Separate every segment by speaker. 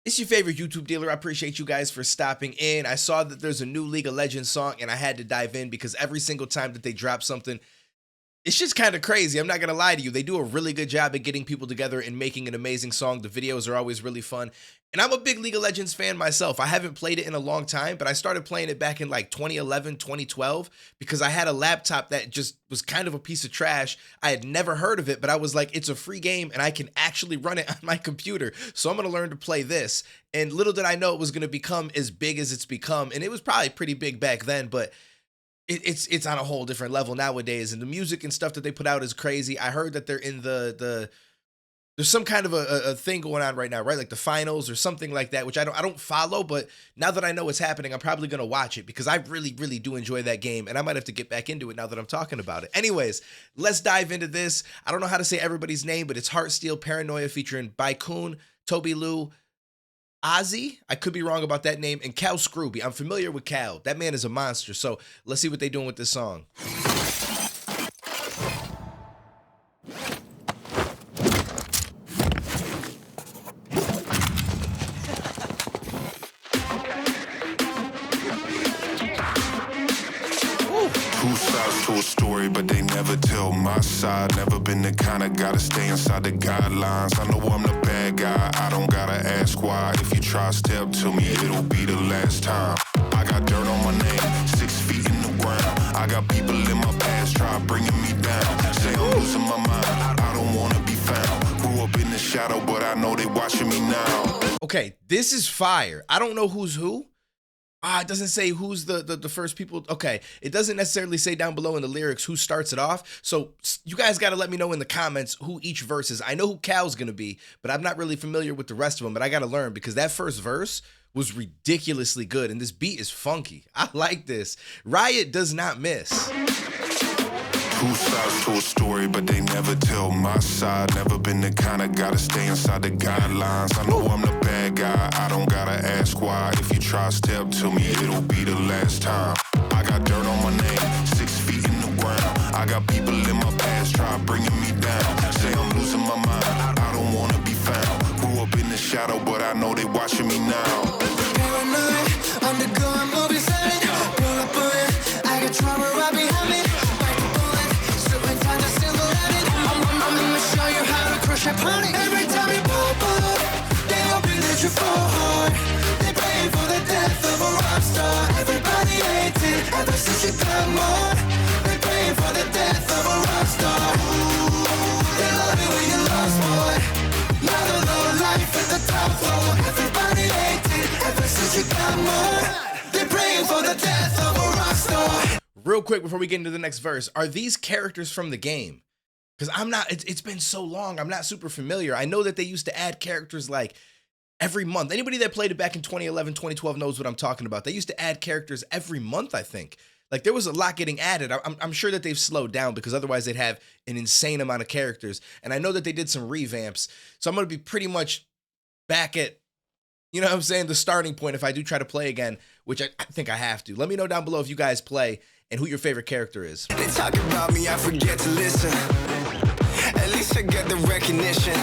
Speaker 1: It's your favorite YouTube dealer. I appreciate you guys for stopping in. I saw that there's a new League of Legends song and I had to dive in because every single time that they drop something, it's just kind of crazy. I'm not going to lie to you. They do a really good job at getting people together and making an amazing song. The videos are always really fun. And I'm a big League of Legends fan myself. I haven't played it in a long time, but I started playing it back in like 2011, 2012, because I had a laptop that just was kind of a piece of trash. I had never heard of it, but I was like, it's a free game and I can actually run it on my computer. So I'm going to learn to play this. And little did I know it was going to become as big as it's become. And it was probably pretty big back then, but it's on a whole different level nowadays. And the music and stuff that they put out is crazy. I heard that they're in there's some kind of a thing going on right now, right? Like the finals or something like that, which I don't follow, but now that I know what's happening, I'm probably going to watch it because I really, really do enjoy that game and I might have to get back into it now that I'm talking about it. Anyways, let's dive into this. I don't know how to say everybody's name, but it's HEARTSTEEL Paranoia featuring BAEKHYUN, Tobi, Ozzy, I could be wrong about that name, and Cal Scruby. I'm familiar with Cal. That man is a monster. So let's see what they're doing with this song.
Speaker 2: 2 sides to a story, but they never tell my side. Never been the kind of guy to stay inside the guidelines. I know I'm the bad guy, I don't gotta ask why. If you try step to me, it'll be the last time. I got dirt on my name, 6 feet in the ground. I got people in my past try bringing me down. Say I'm losing my mind, I don't wanna be found. Grew up in the shadow, but I know they watching me now.
Speaker 1: Okay, this is fire. I don't know who's who. It doesn't say who's the first people. Okay, it doesn't necessarily say down below in the lyrics who starts it off. So you guys got to let me know in the comments who each verse is. I know who Cal's going to be, but I'm not really familiar with the rest of them. But I got to learn because that first verse was ridiculously good. And this beat is funky. I like this. Riot does not miss.
Speaker 2: 2 sides to a story, but they never tell my side. Never been the kind of guy to stay inside the guidelines. I know I'm the bad guy, I don't gotta ask why. If you try step to me, it'll be the last time. I got dirt on my name, 6 feet in the ground. I got people in my past try bringing me down. Say I'm losing my mind, I don't wanna be found. Grew up in the shadow, but I know they watching me now.
Speaker 3: Paranoid, undergoing movie setting. Pull up on it, I got trauma right behind me. Every time you pop up, they hoping that you fall hard. They praying for the death of a rock star. Everybody hates it ever since you got more. They praying for the death of a rock star. They love it when you lost, boy. Now the low life at the top floor. Everybody hates it ever since you got more. They praying for the death of a rock star.
Speaker 1: Real quick before we get into the next verse, are these characters from the game? Because I'm not, it's been so long, I'm not super familiar. I know that they used to add characters like every month. Anybody that played it back in 2011, 2012 knows what I'm talking about. They used to add characters every month, I think. Like there was a lot getting added. I'm sure that they've slowed down because otherwise they'd have an insane amount of characters. And I know that they did some revamps. So I'm going to be pretty much back at, you know what I'm saying, the starting point if I do try to play again, which I think I have to. Let me know down below if you guys play and who your favorite character is.
Speaker 3: They talk about me, I forget to listen. At least I get the recognition.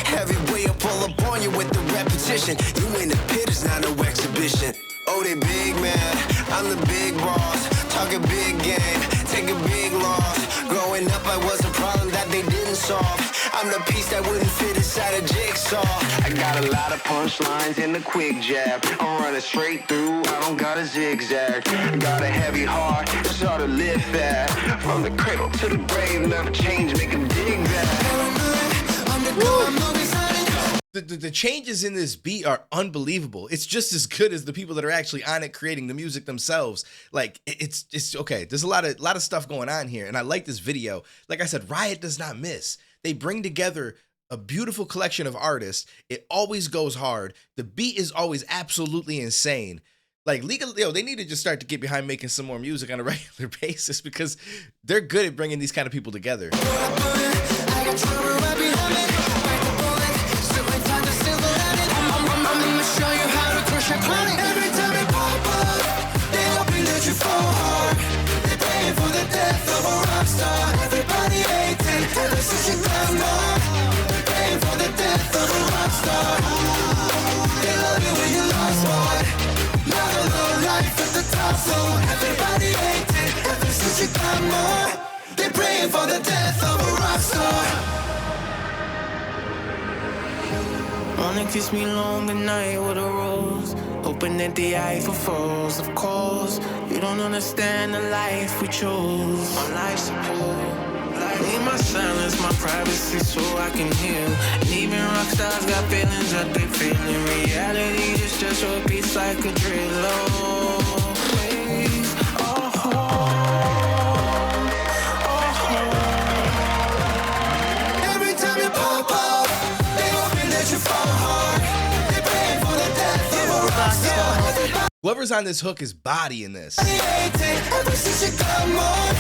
Speaker 3: Heavyweight, I pull up on you with the repetition. You in the pit, it's not no exhibition. Oh, they big man, I'm the big boss. Talk a big game, take a big loss. Growing up, I was a problem that they didn't solve. I'm the piece that wouldn't fit inside a jigsaw. I got a lot of punchlines in the quick jab. I'm running straight through, I don't got a zigzag. Got a heavy heart, it's hard to live that. From the cradle to the grave, never change, make them dig that. Undergoing movies.
Speaker 1: The changes in this beat are unbelievable. It's just as good as the people that are actually on it creating the music themselves. Like it's okay. There's a lot of stuff going on here, and I like this video. Like I said, Riot does not miss. They bring together a beautiful collection of artists. It always goes hard. The beat is always absolutely insane. Like they need to just start to get behind making some more music on a regular basis because they're good at bringing these kind of people together.
Speaker 3: Every time you pop up, they hoping that you fall hard. They praying for the death of a rock star. Everybody hates it ever since you got more. They praying for the death of a rock star. So everybody hates it ever since you got more. They're praying for the death of a rock star. Wanna kiss me long good night with a rose, hoping that the Eiffel falls. Of course, you don't understand the life we chose. On life support. Need my silence, my privacy, so I can heal. And even rock stars got feelings that they feel in reality. Just repeats like a drill. Oh, please, oh, every time you pop up, they hoping that you fall hard. They praying for the death of a rock star.
Speaker 1: Whoever's on this hook is bodying this.
Speaker 3: Ever since you got more,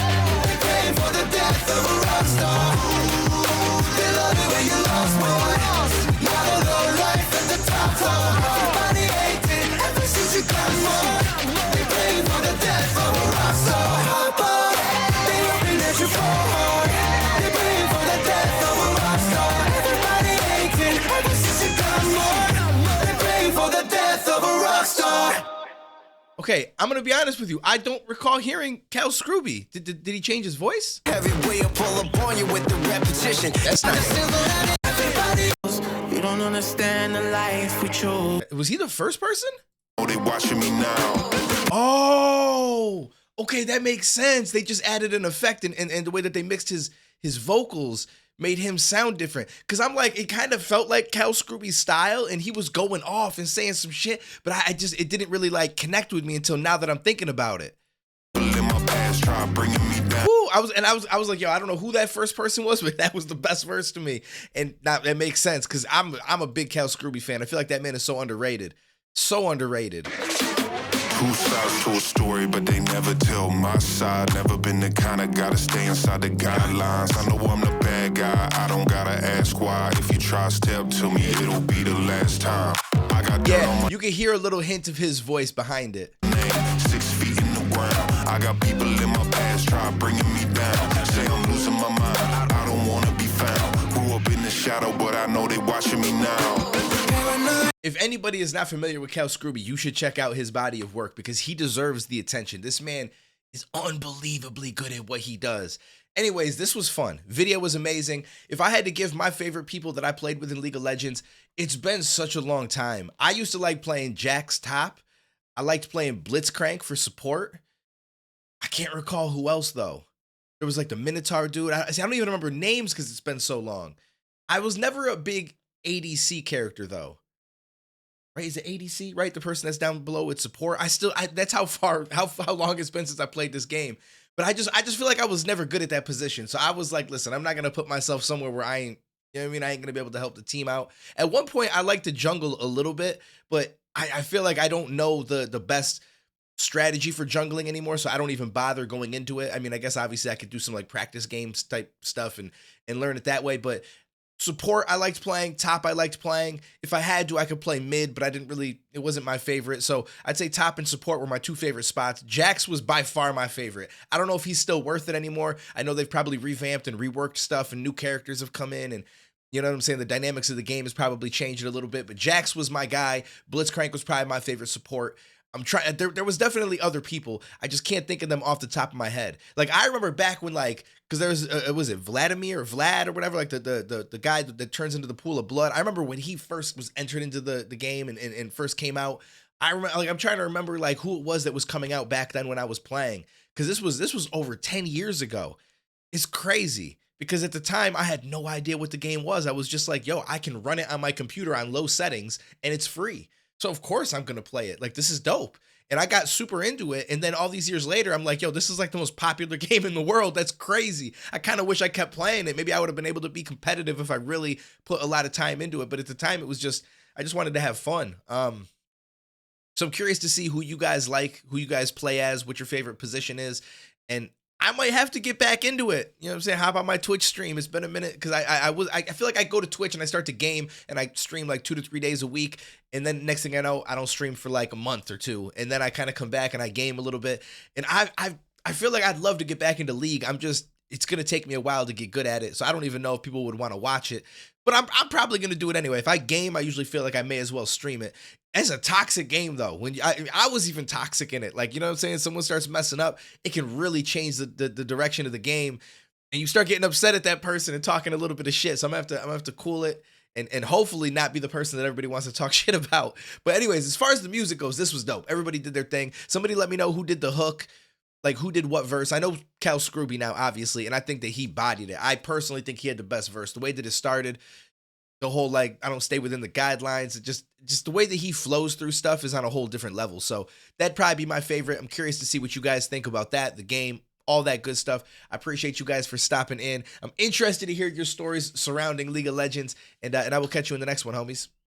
Speaker 3: they praying for the death of a rock star. They love it when you lost more. Now the low life at the top floor. Everybody hates it ever since you got more. They praying for the death of a rock star. Hop up, they hoping that you fall hard. They praying for the death of a rock star. Everybody hates it ever since you got more. They praying for the death of a rock star.
Speaker 1: Okay, I'm gonna be honest with you. I don't recall hearing Cal Scruby. Did he change his voice?
Speaker 3: Every way I pull up on you with the repetition.
Speaker 1: That's not
Speaker 3: it. Everybody else, you don't understand the life we chose.
Speaker 1: Was he the first person?
Speaker 2: Oh, they watching me now.
Speaker 1: Oh, okay, that makes sense. They just added an effect and the way that they mixed his vocals made him sound different. Cause I'm like, it kind of felt like Cal Scruby's style and he was going off and saying some shit, but it didn't really like connect with me until now that I'm thinking about it.
Speaker 2: In my past, try bringing me down.
Speaker 1: Woo, I was like, yo, I don't know who that first person was, but that was the best verse to me. And that makes sense because I'm a big Cal Scruby fan. I feel like that man is so underrated. So underrated.
Speaker 2: Two sides to a story, but they never tell my side. Never been the kind of guy to stay inside the guidelines. I know I'm the bad guy, I don't gotta ask why. If you try step to me, it'll be the last time. I got dirt on my
Speaker 1: you can hear a little hint of his voice behind it.
Speaker 2: name, 6 feet in the ground. I got people in my past try bringing me down. Say I'm losing my mind, I don't wanna be found. Grew up in the shadow, but I know they watching me now.
Speaker 1: If anybody is not familiar with Cal Scruby, you should check out his body of work because he deserves the attention. This man is unbelievably good at what he does. Anyways, this was fun. Video was amazing. If I had to give my favorite people that I played with in League of Legends, it's been such a long time. I used to like playing Jax top. I liked playing Blitzcrank for support. I can't recall who else though. There was like the Minotaur dude. I don't even remember names because it's been so long. I was never a big ADC character though. Right? Is it ADC? Right? The person that's down below with support. That's how long it's been since I played this game. But I just feel like I was never good at that position. So I was like, listen, I'm not gonna put myself somewhere where I ain't, you know what I mean? I ain't gonna be able to help the team out. At one point, I liked to jungle a little bit, but I feel like I don't know the best strategy for jungling anymore, so I don't even bother going into it. I mean, I guess obviously I could do some like practice games type stuff and learn it that way, but support I liked playing, top I liked playing. If I had to, I could play mid, but it wasn't my favorite. So I'd say top and support were my two favorite spots. Jax was by far my favorite. I don't know if he's still worth it anymore. I know they've probably revamped and reworked stuff and new characters have come in and you know what I'm saying? The dynamics of the game has probably changed it a little bit, but Jax was my guy. Blitzcrank was probably my favorite support. I'm trying. There was definitely other people. I just can't think of them off the top of my head. Like I remember back when because there was it Vladimir or Vlad or whatever, like the guy that turns into the pool of blood. I remember when he first was entered into the game and first came out. I remember I'm trying to remember like who it was that was coming out back then when I was playing because this was over 10 years ago. It's crazy because at the time I had no idea what the game was. I was just like, yo, I can run it on my computer on low settings and it's free. So of course I'm going to play it. Like, this is dope. And I got super into it. And then all these years later, I'm like, yo, this is like the most popular game in the world. That's crazy. I kind of wish I kept playing it. Maybe I would have been able to be competitive if I really put a lot of time into it. But at the time, it was just, I just wanted to have fun. So I'm curious to see who you guys like, who you guys play as, what your favorite position is. And I might have to get back into it. You know what I'm saying? Hop on my Twitch stream. It's been a minute because I feel like I go to Twitch and I start to game and I stream like 2 to 3 days a week. And then next thing I know, I don't stream for like a month or two. And then I kind of come back and I game a little bit. And I feel like I'd love to get back into League. it's gonna take me a while to get good at it. So I don't even know if people would want to watch it. But I'm probably gonna do it anyway. If I game, I usually feel like I may as well stream it. It's a toxic game though. When I was even toxic in it, like, you know what I'm saying? Someone starts messing up, it can really change the direction of the game, and you start getting upset at that person and talking a little bit of shit. So I'm gonna have to cool it and hopefully not be the person that everybody wants to talk shit about. But anyways, as far as the music goes, this was dope. Everybody did their thing. Somebody let me know who did the hook. Like, who did what verse? I know Cal Scruby now, obviously, and I think that he bodied it. I personally think he had the best verse. The way that it started, the whole, like, I don't stay within the guidelines, just the way that he flows through stuff is on a whole different level. So that'd probably be my favorite. I'm curious to see what you guys think about that, the game, all that good stuff. I appreciate you guys for stopping in. I'm interested to hear your stories surrounding League of Legends, and I will catch you in the next one, homies.